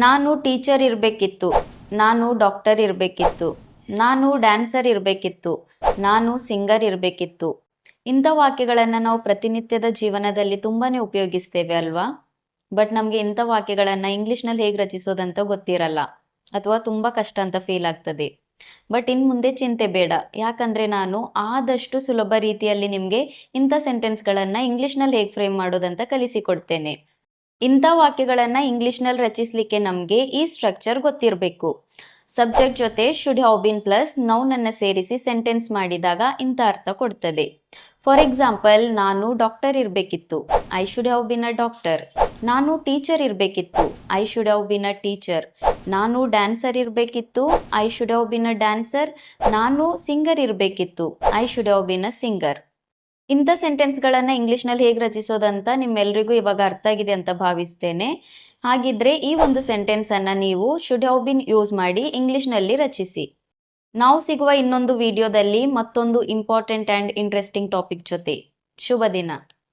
ನಾನು ಟೀಚರ್ ಇರಬೇಕಿತ್ತು, ನಾನು ಡಾಕ್ಟರ್ ಇರಬೇಕಿತ್ತು, ನಾನು ಡ್ಯಾನ್ಸರ್ ಇರಬೇಕಿತ್ತು, ನಾನು ಸಿಂಗರ್ ಇರಬೇಕಿತ್ತು. ಇಂಥ ವಾಕ್ಯಗಳನ್ನು ನಾವು ಪ್ರತಿನಿತ್ಯದ ಜೀವನದಲ್ಲಿ ತುಂಬಾ ಉಪಯೋಗಿಸ್ತೇವೆ ಅಲ್ವಾ? ಬಟ್ ನಮಗೆ ಇಂಥ ವಾಕ್ಯಗಳನ್ನು ಇಂಗ್ಲೀಷ್ನಲ್ಲಿ ಹೇಗೆ ರಚಿಸೋದಂತ ಗೊತ್ತಿರಲ್ಲ, ಅಥವಾ ತುಂಬ ಕಷ್ಟ ಅಂತ ಫೀಲ್ ಆಗ್ತದೆ. ಬಟ್ ಇನ್ನು ಮುಂದೆ ಚಿಂತೆ ಬೇಡ, ಯಾಕಂದರೆ ನಾನು ಆದಷ್ಟು ಸುಲಭ ರೀತಿಯಲ್ಲಿ ನಿಮಗೆ ಇಂಥ ಸೆಂಟೆನ್ಸ್ಗಳನ್ನು ಇಂಗ್ಲೀಷ್ನಲ್ಲಿ ಹೇಗೆ ಫ್ರೇಮ್ ಮಾಡೋದಂತ ಕಲಿಸಿಕೊಡ್ತೇನೆ. ಇಂಥ ವಾಕ್ಯಗಳನ್ನು ಇಂಗ್ಲೀಷ್ನಲ್ಲಿ ರಚಿಸಲಿಕ್ಕೆ ನಮಗೆ ಈ ಸ್ಟ್ರಕ್ಚರ್ ಗೊತ್ತಿರಬೇಕು. ಸಬ್ಜೆಕ್ಟ್ ಜೊತೆ ಶುಡ್ ಹ್ಯಾವ್ ಬಿನ್ ಪ್ಲಸ್ ನೌನನ್ನು ಸೇರಿಸಿ ಸೆಂಟೆನ್ಸ್ ಮಾಡಿದಾಗ ಇಂಥ ಅರ್ಥ ಕೊಡ್ತದೆ. ಫಾರ್ ಎಕ್ಸಾಂಪಲ್, ನಾನು ಡಾಕ್ಟರ್ ಇರಬೇಕಿತ್ತು, I should have been a doctor. ನಾನು ಟೀಚರ್ ಇರಬೇಕಿತ್ತು, I should have been a teacher. ನಾನು ಡ್ಯಾನ್ಸರ್ ಇರಬೇಕಿತ್ತು, I should have been a dancer. ನಾನು ಸಿಂಗರ್ ಇರಬೇಕಿತ್ತು, I should have been a singer. ಇಂಥ ಸೆಂಟೆನ್ಸ್ಗಳನ್ನು ಇಂಗ್ಲೀಷ್ನಲ್ಲಿ ಹೇಗೆ ರಚಿಸೋದಂತ ನಿಮ್ಮೆಲ್ಲರಿಗೂ ಇವಾಗ ಅರ್ಥ ಆಗಿದೆ ಅಂತ ಭಾವಿಸ್ತೇನೆ. ಹಾಗಿದ್ರೆ ಈ ಒಂದು ಸೆಂಟೆನ್ಸನ್ನು ನೀವು ಶುಡ್ ಹ್ಯಾವ್ ಬಿನ್ ಯೂಸ್ ಮಾಡಿ ಇಂಗ್ಲೀಷ್ನಲ್ಲಿ ರಚಿಸಿ. ನಾವು ಸಿಗುವ ಇನ್ನೊಂದು ವಿಡಿಯೋದಲ್ಲಿ ಮತ್ತೊಂದು ಇಂಪಾರ್ಟೆಂಟ್ ಆ್ಯಂಡ್ ಇಂಟ್ರೆಸ್ಟಿಂಗ್ ಟಾಪಿಕ್ ಜೊತೆ. ಶುಭ ದಿನ.